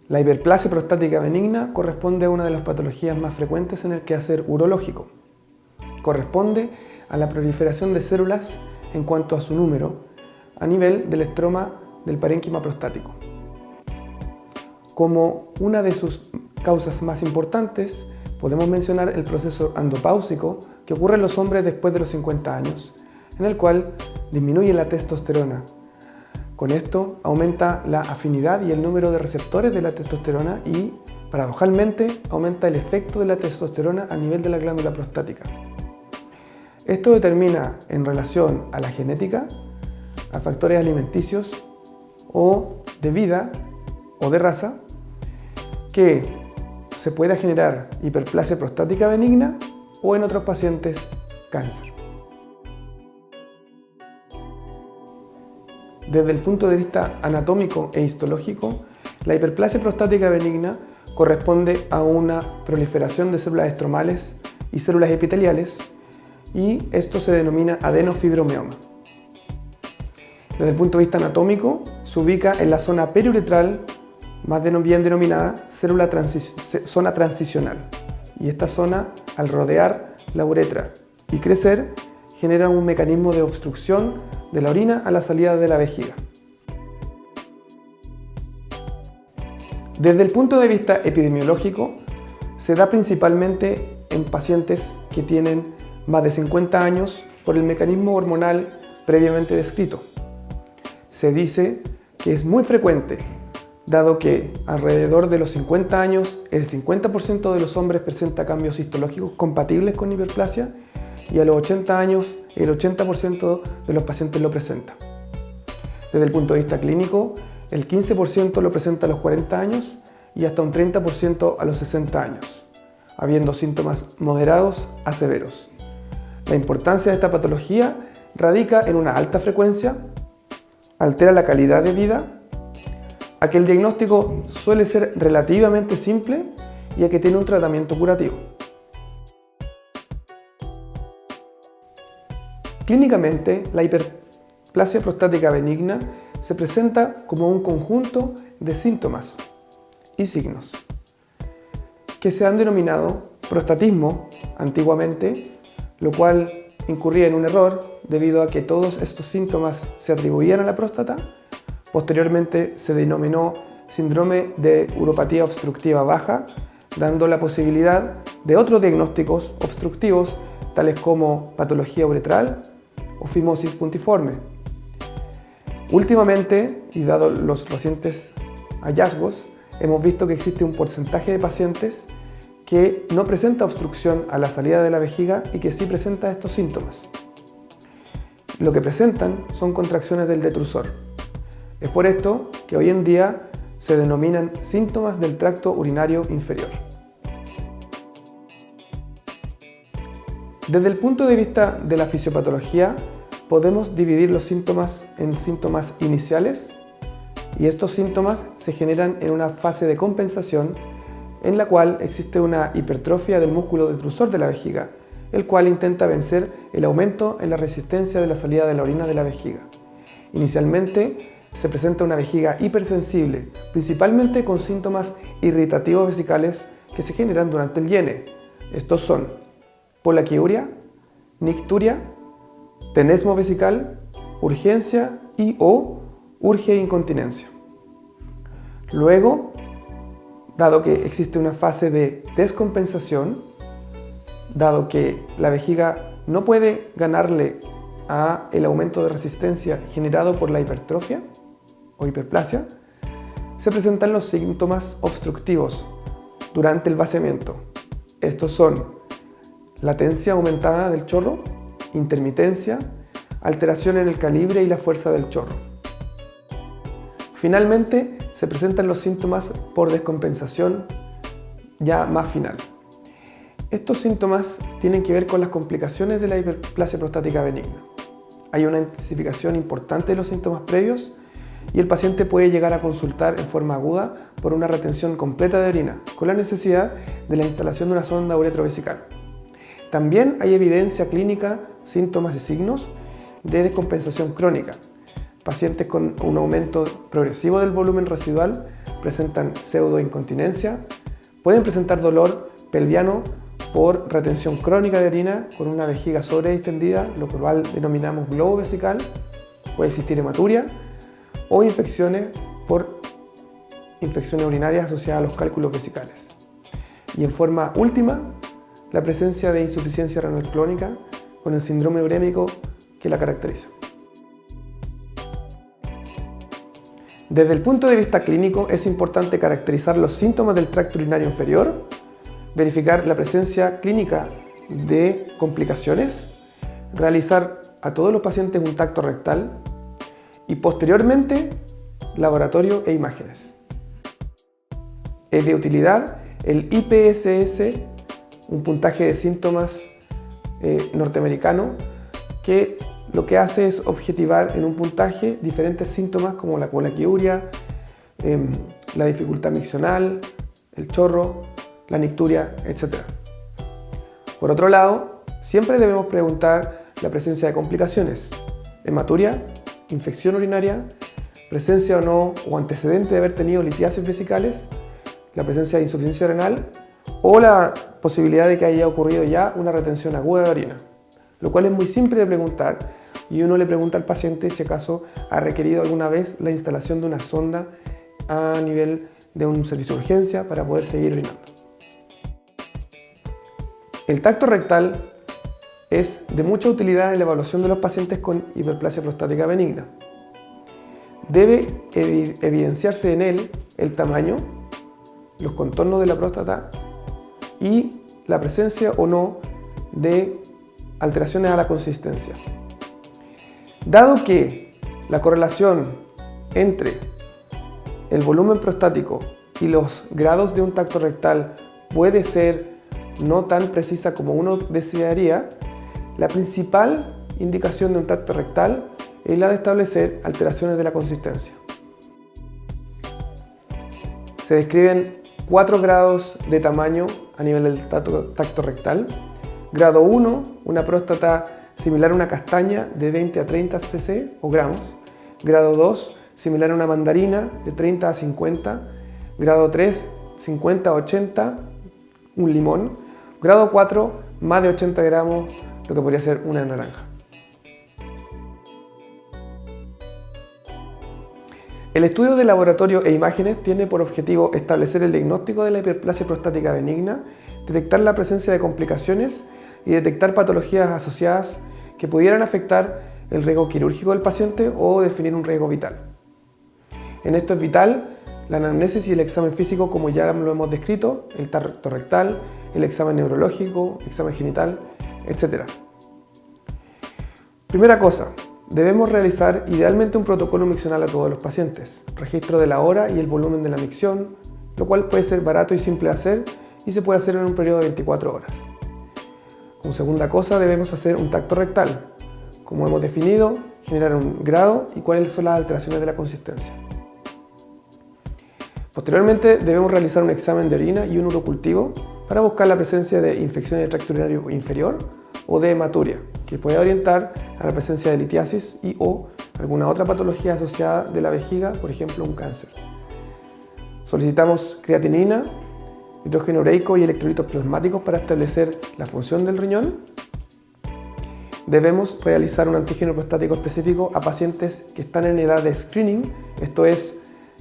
La hiperplasia prostática benigna corresponde a una de las patologías más frecuentes en el quehacer urológico. Corresponde a la proliferación de células en cuanto a su número a nivel del estroma del parénquima prostático. Como una de sus causas más importantes, podemos mencionar el proceso andropáusico que ocurre en los hombres después de los 50 años, en el cual disminuye la testosterona. Con esto aumenta la afinidad y el número de receptores de la testosterona y, paradojalmente, aumenta el efecto de la testosterona a nivel de la glándula prostática. Esto determina en relación a la genética, a factores alimenticios o de vida o de raza, que se pueda generar hiperplasia prostática benigna o en otros pacientes cáncer. Desde el punto de vista anatómico e histológico, la hiperplasia prostática benigna corresponde a una proliferación de células estromales y células epiteliales, y esto se denomina adenofibromioma. Desde el punto de vista anatómico, se ubica en la zona periuretral, más bien denominada zona transicional, y esta zona, al rodear la uretra y crecer, genera un mecanismo de obstrucción de la orina a la salida de la vejiga. Desde el punto de vista epidemiológico, se da principalmente en pacientes que tienen más de 50 años por el mecanismo hormonal previamente descrito. Se dice que es muy frecuente, dado que alrededor de los 50 años el 50% de los hombres presenta cambios histológicos compatibles con hiperplasia y a los 80 años el 80% de los pacientes lo presenta. Desde el punto de vista clínico, el 15% lo presenta a los 40 años y hasta un 30% a los 60 años, habiendo síntomas moderados a severos. La importancia de esta patología radica en una alta frecuencia, altera la calidad de vida, a que el diagnóstico suele ser relativamente simple y a que tiene un tratamiento curativo. Clínicamente, la hiperplasia prostática benigna se presenta como un conjunto de síntomas y signos que se han denominado prostatismo antiguamente, lo cual incurría en un error debido a que todos estos síntomas se atribuían a la próstata. Posteriormente se denominó síndrome de uropatía obstructiva baja, dando la posibilidad de otros diagnósticos obstructivos tales como patología uretral o fimosis puntiforme. Últimamente, y dado los recientes hallazgos, hemos visto que existe un porcentaje de pacientes que no presenta obstrucción a la salida de la vejiga y que sí presenta estos síntomas. Lo que presentan son contracciones del detrusor. Es por esto que hoy en día se denominan síntomas del tracto urinario inferior. Desde el punto de vista de la fisiopatología, podemos dividir los síntomas en síntomas iniciales, y estos síntomas se generan en una fase de compensación en la cual existe una hipertrofia del músculo detrusor de la vejiga, el cual intenta vencer el aumento en la resistencia de la salida de la orina de la vejiga. Inicialmente se presenta una vejiga hipersensible, principalmente con síntomas irritativos vesicales que se generan durante el hiene. Estos son polaquiuria, nicturia, tenesmo vesical, urgencia y o urge incontinencia. Luego, dado que existe una fase de descompensación, dado que la vejiga no puede ganarle a el aumento de resistencia generado por la hipertrofia o hiperplasia, se presentan los síntomas obstructivos durante el vaciamiento. Estos son latencia aumentada del chorro, intermitencia, alteración en el calibre y la fuerza del chorro. Finalmente, se presentan los síntomas por descompensación ya más final. Estos síntomas tienen que ver con las complicaciones de la hiperplasia prostática benigna. Hay una intensificación importante de los síntomas previos y el paciente puede llegar a consultar en forma aguda por una retención completa de orina, con la necesidad de la instalación de una sonda uretrovesical. También hay evidencia clínica, síntomas y signos de descompensación crónica. Pacientes con un aumento progresivo del volumen residual presentan pseudoincontinencia, pueden presentar dolor pelviano por retención crónica de orina con una vejiga sobredistendida, lo cual denominamos globo vesical, puede existir hematuria o infecciones por infecciones urinarias asociadas a los cálculos vesicales. Y en forma última, la presencia de insuficiencia renal crónica con el síndrome urémico que la caracteriza. Desde el punto de vista clínico es importante caracterizar los síntomas del tracto urinario inferior, verificar la presencia clínica de complicaciones, realizar a todos los pacientes un tacto rectal y posteriormente laboratorio e imágenes. Es de utilidad el IPSS, un puntaje de síntomas norteamericano que lo que hace es objetivar en un puntaje diferentes síntomas como la colaquiuria, la dificultad miccional, el chorro, la nicturia, etc. Por otro lado, siempre debemos preguntar la presencia de complicaciones, hematuria, infección urinaria, presencia o no o antecedente de haber tenido litiasis vesicales, la presencia de insuficiencia renal o la posibilidad de que haya ocurrido ya una retención aguda de orina, lo cual es muy simple de preguntar y uno le pregunta al paciente si acaso ha requerido alguna vez la instalación de una sonda a nivel de un servicio de urgencia para poder seguir orinando. El tacto rectal es de mucha utilidad en la evaluación de los pacientes con hiperplasia prostática benigna. Debe evidenciarse en él el tamaño, los contornos de la próstata y la presencia o no de alteraciones a la consistencia. Dado que la correlación entre el volumen prostático y los grados de un tacto rectal puede ser no tan precisa como uno desearía, la principal indicación de un tacto rectal es la de establecer alteraciones de la consistencia. Se describen 4 grados de tamaño a nivel del tacto rectal. Grado 1, una próstata similar a una castaña de 20 a 30 cc o gramos. Grado 2, similar a una mandarina de 30 a 50. Grado 3, 50 a 80, un limón. Grado 4, más de 80 gramos, lo que podría ser una naranja. El estudio de laboratorio e imágenes tiene por objetivo establecer el diagnóstico de la hiperplasia prostática benigna, detectar la presencia de complicaciones y detectar patologías asociadas que pudieran afectar el riesgo quirúrgico del paciente o definir un riesgo vital. En esto es vital la anamnesis y el examen físico, como ya lo hemos descrito, el tacto rectal, el examen neurológico, examen genital, etc. Primera cosa, debemos realizar idealmente un protocolo miccional a todos los pacientes, registro de la hora y el volumen de la micción, lo cual puede ser barato y simple de hacer y se puede hacer en un periodo de 24 horas. Como segunda cosa, debemos hacer un tacto rectal, como hemos definido, generar un grado y cuáles son las alteraciones de la consistencia. Posteriormente debemos realizar un examen de orina y un urocultivo para buscar la presencia de infección del tracto urinario inferior o de hematuria, que puede orientar a la presencia de litiasis y o alguna otra patología asociada de la vejiga, por ejemplo un cáncer. Solicitamos creatinina, nitrógeno ureico y electrolitos plasmáticos para establecer la función del riñón. Debemos realizar un antígeno prostático específico a pacientes que están en edad de screening, esto es,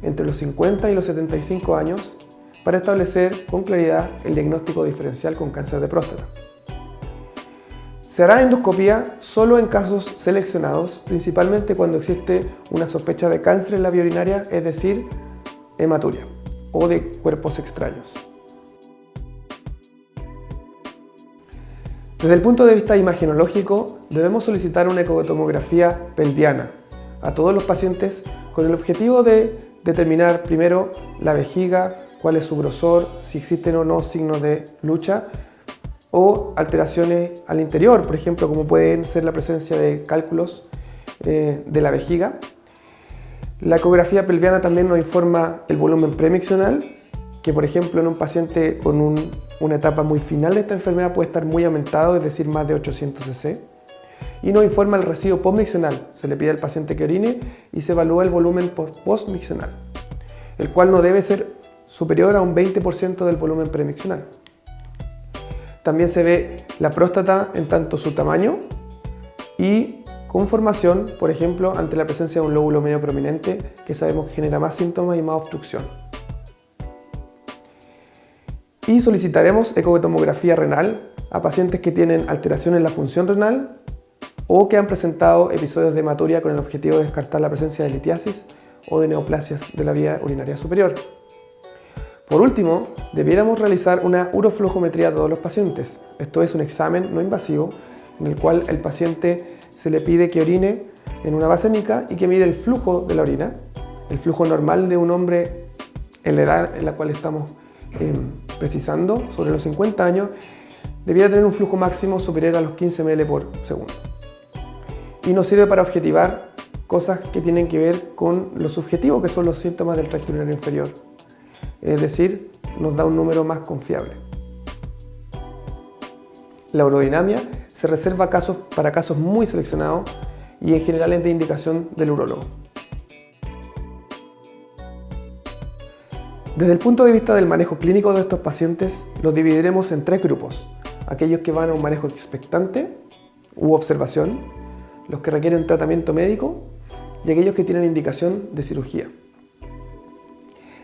entre los 50 y los 75 años, para establecer con claridad el diagnóstico diferencial con cáncer de próstata. Se hará endoscopía solo en casos seleccionados, principalmente cuando existe una sospecha de cáncer en la vía urinaria, es decir, hematuria o de cuerpos extraños. Desde el punto de vista imagenológico, debemos solicitar una ecotomografía pelviana a todos los pacientes con el objetivo de determinar primero la vejiga, cuál es su grosor, si existen o no signos de lucha o alteraciones al interior, por ejemplo, como pueden ser la presencia de cálculos de la vejiga. La ecografía pelviana también nos informa el volumen premiccional, que por ejemplo en un paciente con una etapa muy final de esta enfermedad puede estar muy aumentado, es decir, más de 800 cc. Y nos informa el residuo postmiccional, se le pide al paciente que orine y se evalúa el volumen postmiccional. el cual no debe ser superior a un 20% del volumen premixional. También se ve la próstata en tanto su tamaño y conformación, por ejemplo, ante la presencia de un lóbulo medio prominente que sabemos que genera más síntomas y más obstrucción. Y solicitaremos ecotomografía renal a pacientes que tienen alteración en la función renal o que han presentado episodios de hematuria con el objetivo de descartar la presencia de litiasis o de neoplasias de la vía urinaria superior. Por último, debiéramos realizar una uroflujometría a todos los pacientes. Esto es un examen no invasivo en el cual el paciente se le pide que orine en una basénica y que mide el flujo de la orina, el flujo normal de un hombre en la edad en la cual estamos precisando, sobre los 50 años, debiera tener un flujo máximo superior a los 15 ml por segundo. Y nos sirve para objetivar cosas que tienen que ver con lo subjetivo, que son los síntomas del tracto urinario inferior. Es decir, nos da un número más confiable. La urodinamia se reserva para casos muy seleccionados y en general es de indicación del urólogo. Desde el punto de vista del manejo clínico de estos pacientes, los dividiremos en 3 grupos. Aquellos que van a un manejo expectante u observación, los que requieren tratamiento médico y aquellos que tienen indicación de cirugía.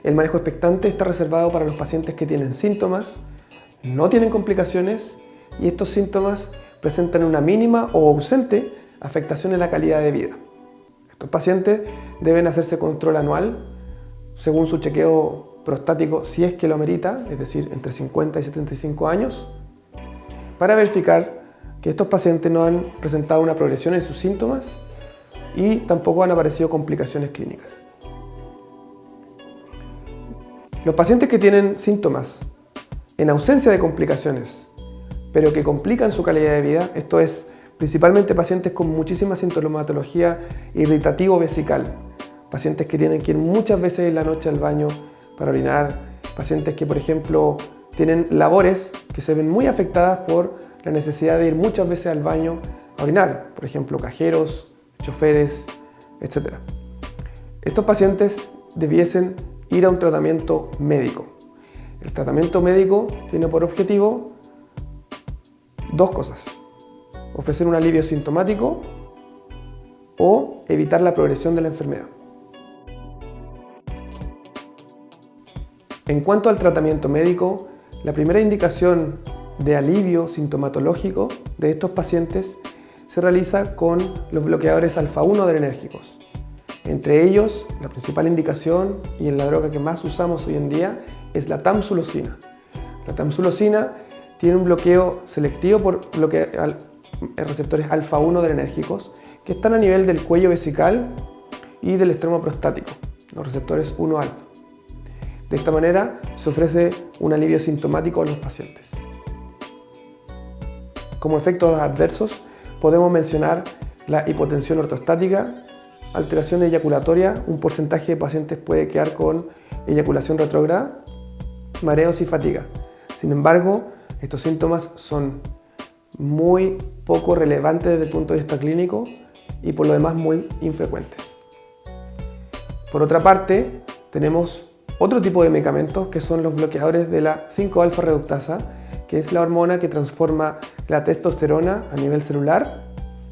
El manejo expectante está reservado para los pacientes que tienen síntomas, no tienen complicaciones y estos síntomas presentan una mínima o ausente afectación en la calidad de vida. Estos pacientes deben hacerse control anual según su chequeo prostático si es que lo amerita, es decir, entre 50 y 75 años, para verificar que estos pacientes no han presentado una progresión en sus síntomas y tampoco han aparecido complicaciones clínicas. Los pacientes que tienen síntomas en ausencia de complicaciones, pero que complican su calidad de vida, esto es, principalmente pacientes con muchísima sintomatología irritativo-vesical, pacientes que tienen que ir muchas veces en la noche al baño para orinar, pacientes que, por ejemplo, tienen labores que se ven muy afectadas por la necesidad de ir muchas veces al baño a orinar, por ejemplo, cajeros, choferes, etc. Estos pacientes debiesen ir a un tratamiento médico. El tratamiento médico tiene por objetivo 2 cosas: ofrecer un alivio sintomático o evitar la progresión de la enfermedad. En cuanto al tratamiento médico, la primera indicación de alivio sintomatológico de estos pacientes se realiza con los bloqueadores alfa-1 adrenérgicos. Entre ellos, la principal indicación y la droga que más usamos hoy en día es la tamsulosina. La tamsulosina tiene un bloqueo selectivo por bloquear receptores alfa-1 adrenérgicos que están a nivel del cuello vesical y del extremo prostático, los receptores 1-alfa. De esta manera se ofrece un alivio sintomático a los pacientes. Como efectos adversos podemos mencionar la hipotensión ortostática, alteración eyaculatoria, un porcentaje de pacientes puede quedar con eyaculación retrógrada, mareos y fatiga. Sin embargo, estos síntomas son muy poco relevantes desde el punto de vista clínico y por lo demás muy infrecuentes. Por otra parte, tenemos otro tipo de medicamentos que son los bloqueadores de la 5-alfa reductasa, que es la hormona que transforma la testosterona a nivel celular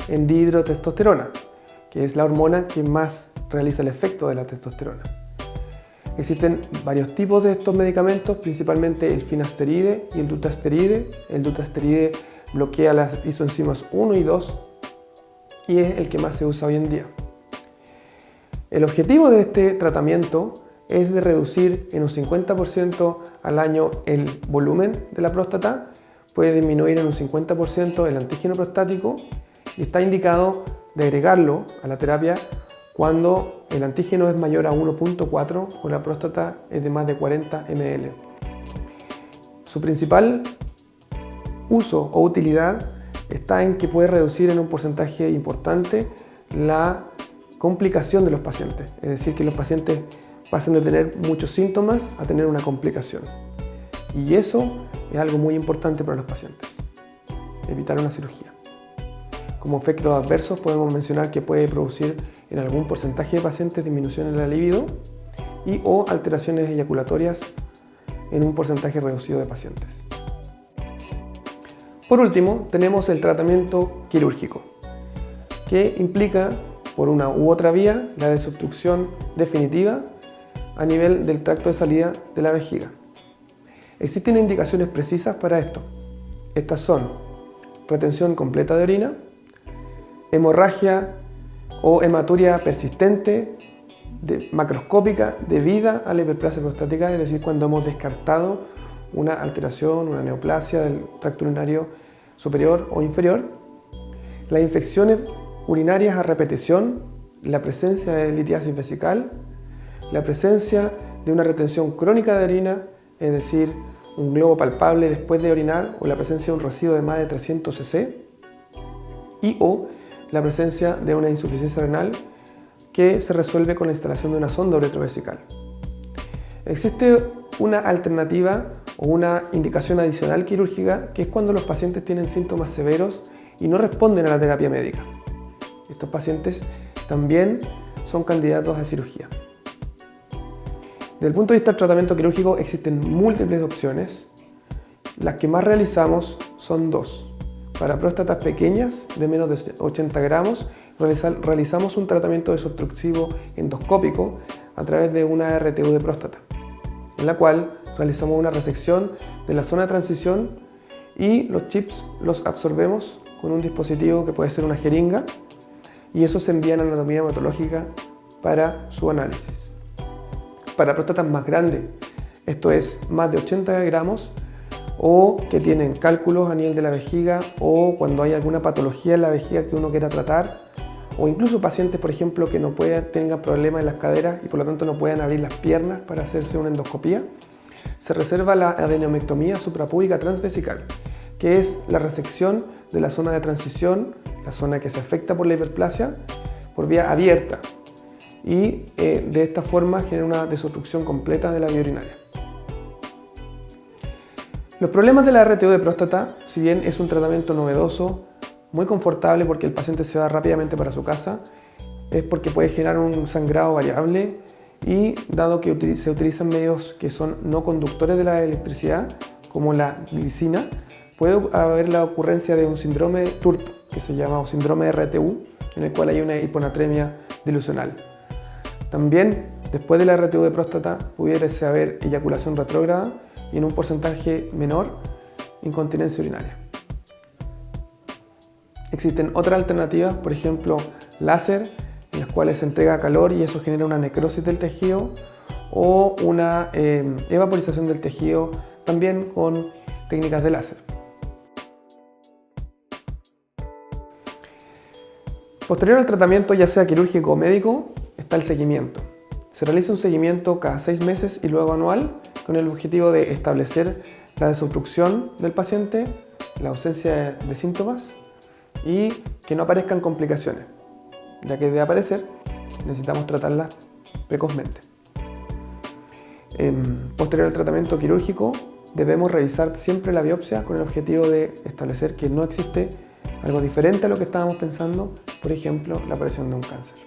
en dihidrotestosterona, que es la hormona que más realiza el efecto de la testosterona. Existen varios tipos de estos medicamentos, principalmente el finasteride y el dutasteride. El dutasteride bloquea las isoenzimas 1 y 2 y es el que más se usa hoy en día. El objetivo de este tratamiento es de reducir en un 50% al año el volumen de la próstata, puede disminuir en un 50% el antígeno prostático y está indicado de agregarlo a la terapia cuando el antígeno es mayor a 1.4 o la próstata es de más de 40 ml. Su principal uso o utilidad está en que puede reducir en un porcentaje importante la complicación de los pacientes, es decir, que los pacientes pasen de tener muchos síntomas a tener una complicación. Y eso es algo muy importante para los pacientes, evitar una cirugía. Como efectos adversos podemos mencionar que puede producir en algún porcentaje de pacientes disminución en la libido y o alteraciones eyaculatorias en un porcentaje reducido de pacientes. Por último, tenemos el tratamiento quirúrgico, que implica, por una u otra vía, la desobstrucción definitiva a nivel del tracto de salida de la vejiga. Existen indicaciones precisas para esto. Estas son retención completa de orina, hemorragia o hematuria persistente, macroscópica, debida a la hiperplasia prostática, es decir, cuando hemos descartado una alteración, una neoplasia del tracto urinario superior o inferior, las infecciones urinarias a repetición, la presencia de litiasis vesical, la presencia de una retención crónica de orina, es decir, un globo palpable después de orinar o la presencia de un residuo de más de 300 cc y o la presencia de una insuficiencia renal que se resuelve con la instalación de una sonda uretrovesical. Existe una alternativa o una indicación adicional quirúrgica que es cuando los pacientes tienen síntomas severos y no responden a la terapia médica. Estos pacientes también son candidatos a cirugía. Desde el punto de vista del tratamiento quirúrgico existen múltiples opciones. Las que más realizamos son dos. Para próstatas pequeñas de menos de 80 gramos realizamos un tratamiento desobstructivo endoscópico a través de una RTU de próstata, en la cual realizamos una resección de la zona de transición y los chips los absorbemos con un dispositivo que puede ser una jeringa y eso se envía a anatomía hematológica para su análisis. Para próstatas más grandes, esto es más de 80 gramos, o que tienen cálculos a nivel de la vejiga o cuando hay alguna patología en la vejiga que uno quiera tratar, o incluso pacientes, por ejemplo, que tengan problemas en las caderas y por lo tanto no puedan abrir las piernas para hacerse una endoscopía, se reserva la adenomectomía suprapúbica transvesical, que es la resección de la zona de transición, la zona que se afecta por la hiperplasia, por vía abierta, y de esta forma genera una desobstrucción completa de la vía urinaria. Los problemas de la RTU de próstata, si bien es un tratamiento novedoso, muy confortable porque el paciente se va rápidamente para su casa, es porque puede generar un sangrado variable y dado que se utilizan medios que son no conductores de la electricidad, como la glicina, puede haber la ocurrencia de un síndrome TURP, que se llama o síndrome de RTU, en el cual hay una hiponatremia dilucional. También, después de la RTU de próstata, pudiese haber eyaculación retrógrada y en un porcentaje menor, incontinencia urinaria. Existen otras alternativas, por ejemplo, láser, en las cuales se entrega calor y eso genera una necrosis del tejido, o una evaporización del tejido también con técnicas de láser. Posterior al tratamiento, ya sea quirúrgico o médico, está el seguimiento. Se realiza un seguimiento cada 6 meses y luego anual con el objetivo de establecer la desobstrucción del paciente, la ausencia de síntomas y que no aparezcan complicaciones, ya que de aparecer necesitamos tratarlas precozmente. Posterior al tratamiento quirúrgico debemos revisar siempre la biopsia con el objetivo de establecer que no existe algo diferente a lo que estábamos pensando, por ejemplo, la aparición de un cáncer.